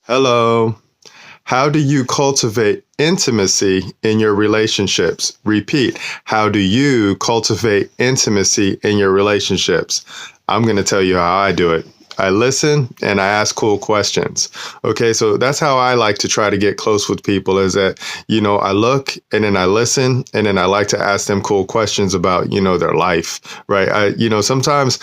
Hello. How do you cultivate intimacy in your relationships? Repeat. How do you cultivate intimacy in your relationships? I'm going to tell you how I do it. I listen and I ask cool questions. Okay, so that's how I like to try to get close with people is that, I look and then I listen and then I like to ask them cool questions about, their life, right? Sometimes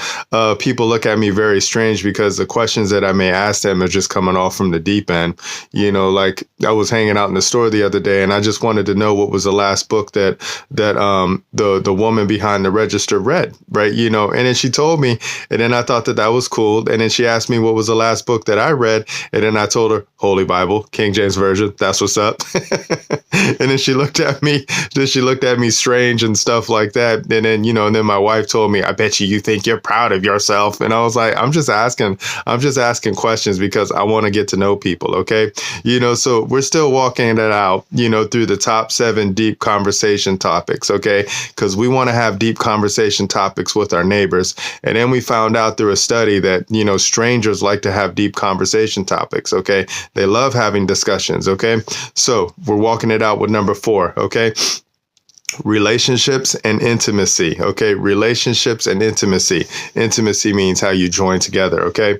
people look at me very strange because the questions that I may ask them are just coming off from the deep end. Like I was hanging out in the store the other day and I just wanted to know what was the last book that the woman behind the register read, right? And then she told me, and then I thought that was cool. And then she asked me what was the last book that I read. And then I told her, Holy Bible, King James Version. That's what's up. And then she looked at me. Strange and stuff like that. And then, and then my wife told me, I bet you think you're proud of yourself. And I was like, I'm just asking questions because I want to get to know people. Okay. So we're still walking it out, through the top 7 deep conversation topics. Okay. Because we want to have deep conversation topics with our neighbors. And then we found out through a study that, strangers like to have deep conversation topics. Okay. They love having discussions. Okay. So we're walking it out with number 4. Okay. Relationships and intimacy. Okay. Relationships and intimacy. Intimacy means how you join together. Okay.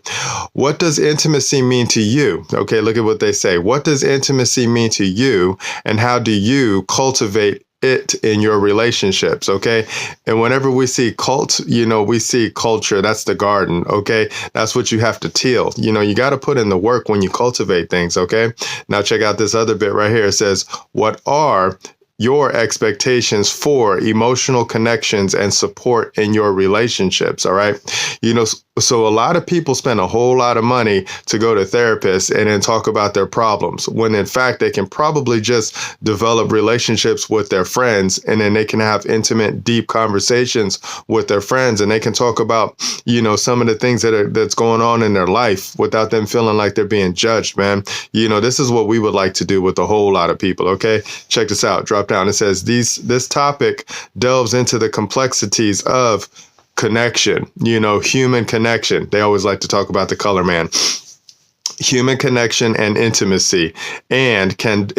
What does intimacy mean to you? Okay. Look at what they say. What does intimacy mean to you? And how do you cultivate it in your relationships? Okay. And whenever we see we see culture, that's the garden. Okay. That's what you have to till. You got to put in the work when you cultivate things. Okay. Now check out this other bit right here. It says, what are your expectations for emotional connections and support in your relationships? All right. So a lot of people spend a whole lot of money to go to therapists and then talk about their problems, when in fact they can probably just develop relationships with their friends, and then they can have intimate, deep conversations with their friends, and they can talk about, some of the things that's going on in their life without them feeling like they're being judged, man. This is what we would like to do with a whole lot of people. Okay. Check this out. Drop down. It says this topic delves into the complexities of connection, human connection. They always like to talk about the color man. Human connection and intimacy, and can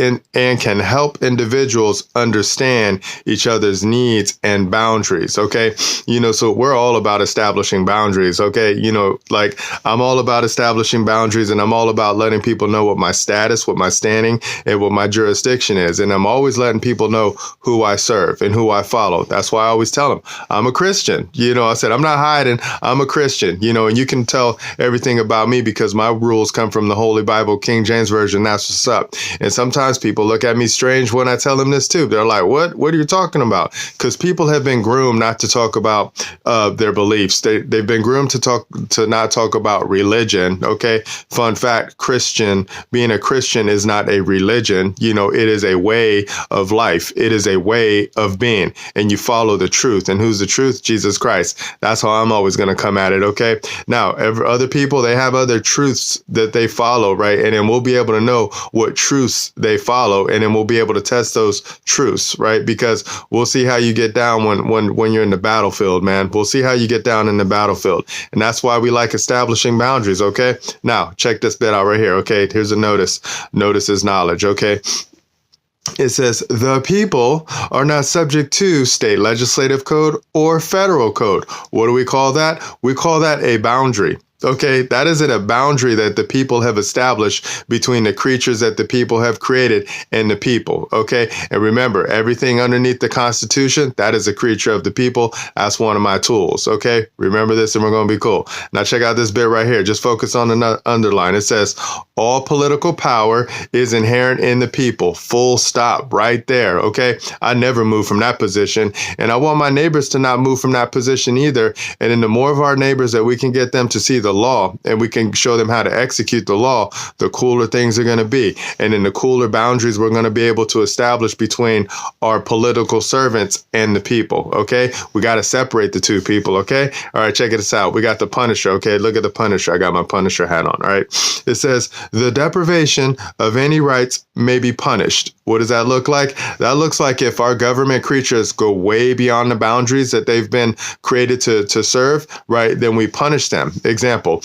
help individuals understand each other's needs and boundaries. Okay. So we're all about establishing boundaries. Okay. Like I'm all about establishing boundaries, and I'm all about letting people know what my status, what my standing, and what my jurisdiction is. And I'm always letting people know who I serve and who I follow. That's why I always tell them I'm a Christian. I said, I'm not hiding. I'm a Christian, and you can tell everything about me because my rules come from the Holy Bible, King James Version. That's what's up. And sometimes people look at me strange when I tell them this too. They're like, what are you talking about? Because people have been groomed not to talk about their beliefs. They've been groomed to not talk about religion. Okay. Fun fact, being a Christian is not a religion. It is a way of life. It is a way of being, and you follow the truth. And who's the truth? Jesus Christ. That's how I'm always going to come at it. Okay. Now, other people, they have other truths that they follow, right? And then we'll be able to know what truths they follow, and then we'll be able to test those truths, right? Because we'll see how you get down when you're in the battlefield, man. We'll see how you get down in the battlefield. And that's why we like establishing boundaries, okay? Now, check this bit out right here, okay? Here's a notice. Notice is knowledge, okay? It says the people are not subject to state legislative code or federal code. What do we call that? We call that a boundary. Okay, that isn't a boundary that the people have established between the creatures that the people have created and the people. Okay, and remember, everything underneath the Constitution, that is a creature of the people. That's one of my tools. Okay, remember this and we're going to be cool. Now check out this bit right here. Just focus on the underline. It says all political power is inherent in the people. Full stop right there. Okay, I never move from that position, and I want my neighbors to not move from that position either. And then the more of our neighbors that we can get them to see the law, and we can show them how to execute the law, the cooler things are going to be. And in the cooler boundaries we're going to be able to establish between our political servants and the people. Okay, we got to separate the two people. Okay, all right, check this out. We got the Punisher. Okay, look at the Punisher. I got my Punisher hat on. All right, it says the deprivation of any rights may be punished. What does that look like? That looks like if our government creatures go way beyond the boundaries that they've been created to serve, right, then we punish them. Example,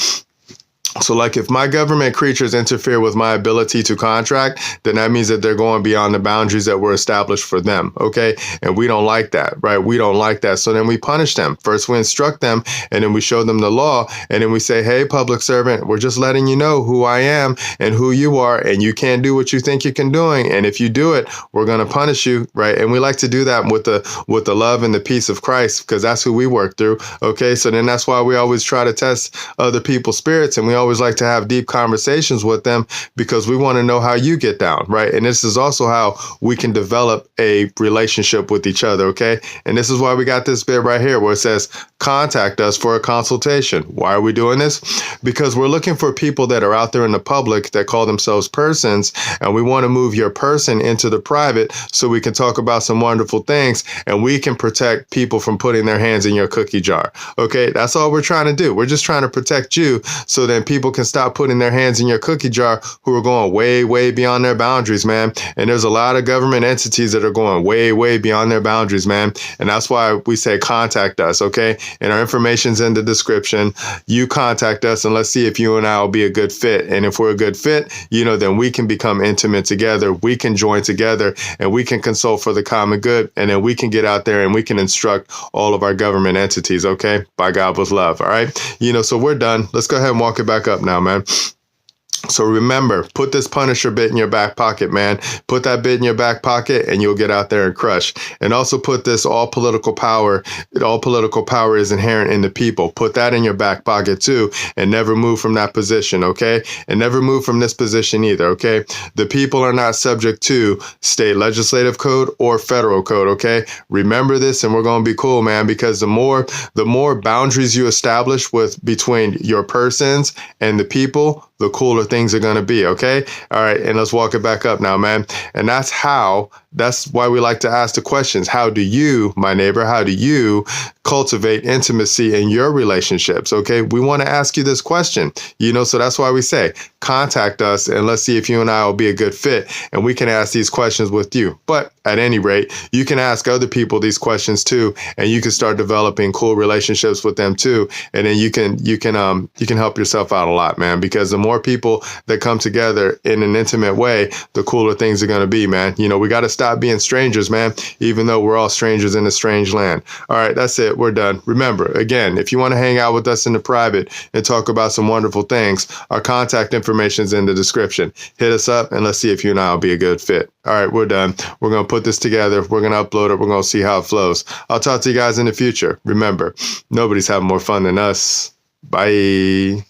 So like if my government creatures interfere with my ability to contract, then that means that they're going beyond the boundaries that were established for them. Okay. And we don't like that, right? We don't like that. So then we punish them. First, we instruct them, and then we show them the law. And then we say, hey, public servant, we're just letting you know who I am and who you are. And you can't do what you think you can doing. And if you do it, we're going to punish you. Right. And we like to do that with the love and the peace of Christ, because that's who we work through. Okay. So then that's why we always try to test other people's spirits, and we always like to have deep conversations with them, because we want to know how you get down, right? And this is also how we can develop a relationship with each other, okay? And this is why we got this bit right here where it says, contact us for a consultation. Why are we doing this? Because we're looking for people that are out there in the public that call themselves persons, and we want to move your person into the private so we can talk about some wonderful things, and we can protect people from putting their hands in your cookie jar, okay? That's all we're trying to do. We're just trying to protect you, so then people can stop putting their hands in your cookie jar who are going way, way beyond their boundaries, man. And there's a lot of government entities that are going way, way beyond their boundaries, man. And that's why we say contact us, okay? And our information's in the description. You contact us, and let's see if you and I will be a good fit. And if we're a good fit, then we can become intimate together. We can join together, and we can consult for the common good. And then we can get out there and we can instruct all of our government entities, okay? By God with love, all right? So we're done. Let's go ahead and walk it back up now, man. So remember, put this Punisher bit in your back pocket, man. Put that bit in your back pocket and you'll get out there and crush. And also put this all political power is inherent in the people. Put that in your back pocket too, and never move from that position, okay? And never move from this position either, okay? The people are not subject to state legislative code or federal code, okay? Remember this, and we're going to be cool, man, because the more boundaries you establish between your persons and the people, the cooler things are going to be, okay? All right, and let's walk it back up now, man. And that's why we like to ask the questions. How do you, my neighbor, how do you cultivate intimacy in your relationships, okay? We want to ask you this question, so that's why we say, contact us, and let's see if you and I will be a good fit, and we can ask these questions with you. But at any rate, you can ask other people these questions too, and you can start developing cool relationships with them too, and then you can help yourself out a lot, man, because the more people that come together in an intimate way, the cooler things are going to be, man. We got to stop being strangers, man, even though we're all strangers in a strange land. All right, that's it. We're done. Remember, again, if you want to hang out with us in the private and talk about some wonderful things, our contact information is in the description. Hit us up, and let's see if you and I will be a good fit. All right, we're done. We're going to put this together. We're going to upload it. We're going to see how it flows. I'll talk to you guys in the future. Remember, nobody's having more fun than us. Bye.